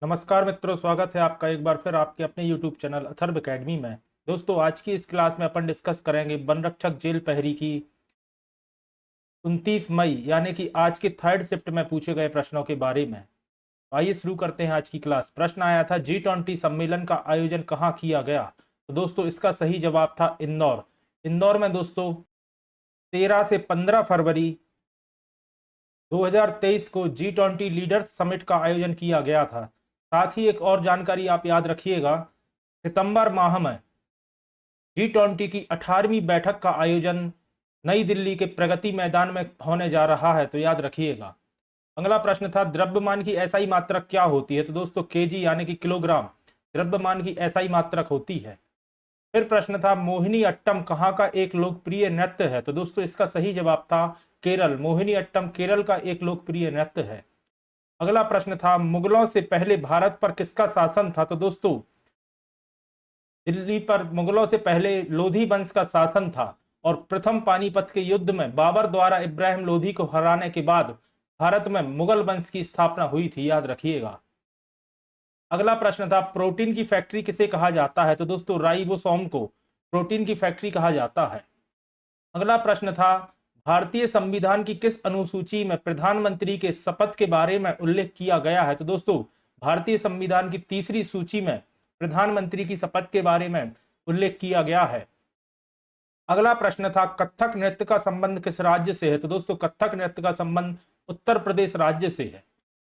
नमस्कार मित्रों, स्वागत है आपका एक बार फिर आपके अपने YouTube चैनल अथर्व एकेडमी में। दोस्तों, आज की इस क्लास में अपन डिस्कस करेंगे वन रक्षक जेल प्रहरी की 29 मई यानी कि आज के थर्ड शिफ्ट में पूछे गए प्रश्नों के बारे में। आइए शुरू करते हैं आज की क्लास। प्रश्न आया था G20 सम्मेलन का आयोजन कहाँ किया गया। तो दोस्तों, इसका सही जवाब था इंदौर। इंदौर में दोस्तों 13 से 15 फरवरी 2023 को G20 लीडर्स समिट का आयोजन किया गया था। साथ ही एक और जानकारी आप याद रखिएगा, सितंबर माह में G20 की 18वीं बैठक का आयोजन नई दिल्ली के प्रगति मैदान में होने जा रहा है, तो याद रखिएगा। अगला प्रश्न था द्रव्यमान की एसआई मात्रक क्या होती है। तो दोस्तों केजी यानी कि किलोग्राम द्रव्यमान की एसआई मात्रक होती है। फिर प्रश्न था मोहिनी अट्टम कहाँ का एक लोकप्रिय नृत्य है। तो दोस्तों इसका सही जवाब था केरल। मोहिनी अट्टम केरल का एक लोकप्रिय नृत्य है। अगला प्रश्न था मुगलों से पहले भारत पर किसका शासन था। तो दोस्तों दिल्ली पर मुगलों से पहले लोधी वंश का शासन था और प्रथम पानीपत के युद्ध में बाबर द्वारा इब्राहिम लोधी को हराने के बाद भारत में मुगल वंश की स्थापना हुई थी, याद रखिएगा। अगला प्रश्न था प्रोटीन की फैक्ट्री किसे कहा जाता है। तो दोस्तों राइबोसोम को प्रोटीन की फैक्ट्री कहा जाता है। अगला प्रश्न था भारतीय संविधान की किस अनुसूची में प्रधानमंत्री के शपथ के बारे में उल्लेख किया गया है। तो दोस्तों भारतीय संविधान की तीसरी सूची में प्रधानमंत्री की शपथ के बारे में उल्लेख किया गया है। अगला प्रश्न था कथक नृत्य का संबंध किस राज्य से है। तो दोस्तों कथक नृत्य का संबंध उत्तर प्रदेश राज्य से है।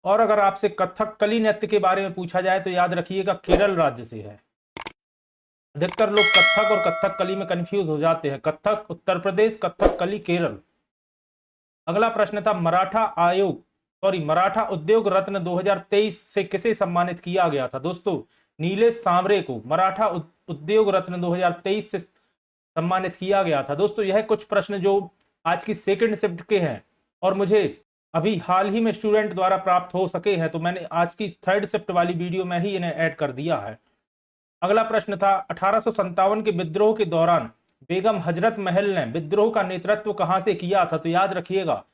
और अगर आपसे कथक कली नृत्य के बारे में पूछा जाए तो याद रखिएगा केरल राज्य से है। अधिकतर लोग कथक और कथक कली में कंफ्यूज हो जाते हैं। कथक उत्तर प्रदेश, कथक कली केरल। अगला प्रश्न था मराठा उद्योग रत्न 2023 से किसे सम्मानित किया गया था। दोस्तों नीलेश सांवरे को मराठा उद्योग रत्न 2023 से सम्मानित किया गया था। दोस्तों यह कुछ प्रश्न जो आज की सेकंड शिफ्ट के हैं और मुझे अभी हाल ही में स्टूडेंट द्वारा प्राप्त हो सके हैं, तो मैंने आज की थर्ड शिफ्ट वाली वीडियो में ही इन्हें ऐड कर दिया है। अगला प्रश्न था 1857 के विद्रोह के दौरान बेगम हजरत महल ने विद्रोह का नेतृत्व कहां से किया था। तो याद रखिएगा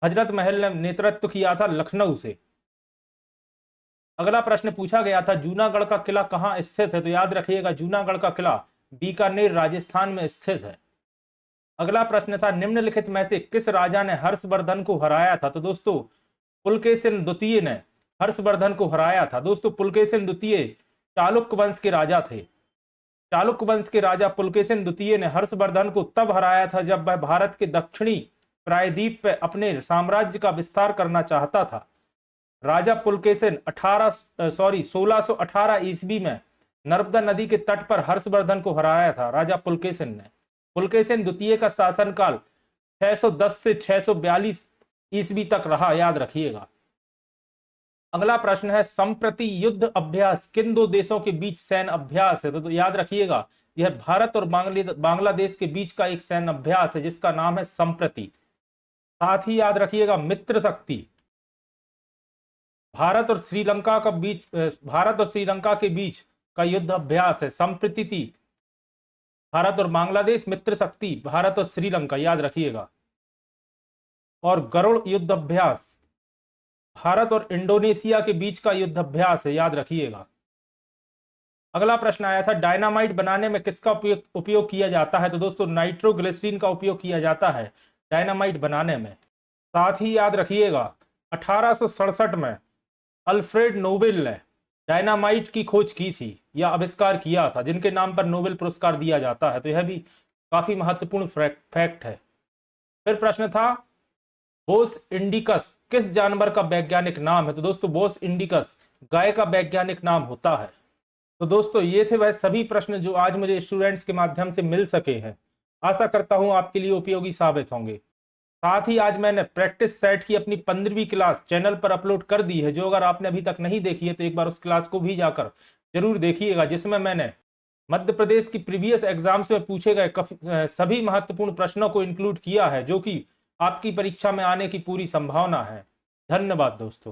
हजरत महल ने नेतृत्व किया था लखनऊ से। अगला प्रश्न पूछा गया था जूनागढ़ का किला कहां स्थित है। तो याद रखिएगा जूनागढ़ का किला बीकानेर राजस्थान में स्थित है। अगला प्रश्न था निम्नलिखित में से किस राजा ने हर्षवर्धन को हराया था। तो दोस्तों पुलकेशिन द्वितीय ने हर्षवर्धन को हराया था। दोस्तों पुलकेशिन द्वितीय चालुक्य वंश के राजा थे। चालुक्य वंश के राजा पुलकेशिन द्वितीय ने हर्षवर्धन को तब हराया था जब वह भारत के दक्षिणी प्रायद्वीप पर अपने साम्राज्य का विस्तार करना चाहता था। राजा पुलकेशिन 1618 ईस्वी में नर्मदा नदी के तट पर हर्षवर्धन को हराया था राजा पुलकेशिन ने। पुलकेशिन द्वितीय का शासनकाल 610 से 642 ईस्वी तक रहा, याद रखिएगा। अगला प्रश्न है संप्रति युद्ध अभ्यास किन दो देशों के बीच सैन्य अभ्यास है। तो याद रखिएगा यह भारत और बांग्लादेश के बीच का एक सैन्य अभ्यास है जिसका नाम है संप्रति। साथ ही याद रखिएगा मित्र शक्ति भारत और श्रीलंका के बीच का युद्ध अभ्यास है। संप्रति भारत और बांग्लादेश, मित्र शक्ति भारत और श्रीलंका, याद रखिएगा। और गरुड़ युद्ध अभ्यास भारत और इंडोनेशिया के बीच का युद्ध अभ्यास है, याद रखिएगा। अगला प्रश्न आया था डायनामाइट बनाने में किसका उपयोग किया जाता है। तो दोस्तों नाइट्रोग्लिसरीन का उपयोग किया जाता है डायनामाइट बनाने में। साथ ही याद रखिएगा 1867 में अल्फ्रेड नोबेल ने डायनामाइट की खोज की थी या आविष्कार किया था, जिनके नाम पर नोबेल पुरस्कार दिया जाता है। तो यह भी काफी महत्वपूर्ण फैक्ट है। फिर प्रश्न था बोस इंडिकस किस जानवर का वैज्ञानिक नाम है। तो दोस्तों बोस इंडिकस गाय का वैज्ञानिक नाम होता है। तो दोस्तों ये थे वह सभी प्रश्न जो आज मुझे स्टूडेंट्स के माध्यम से मिल सके हैं। आशा करता हूं आपके लिए उपयोगी साबित होंगे। साथ ही आज मैंने प्रैक्टिस सेट की अपनी 15वीं क्लास चैनल पर अपलोड कर दी है, जो अगर आपने अभी तक नहीं देखी है तो एक बार उस क्लास को भी जाकर जरूर देखिएगा, जिसमें मैंने मध्य प्रदेश की प्रीवियस एग्जाम्स में पूछे गए सभी महत्वपूर्ण प्रश्नों को इंक्लूड किया है, जो कि आपकी परीक्षा में आने की पूरी संभावना है। धन्यवाद दोस्तों।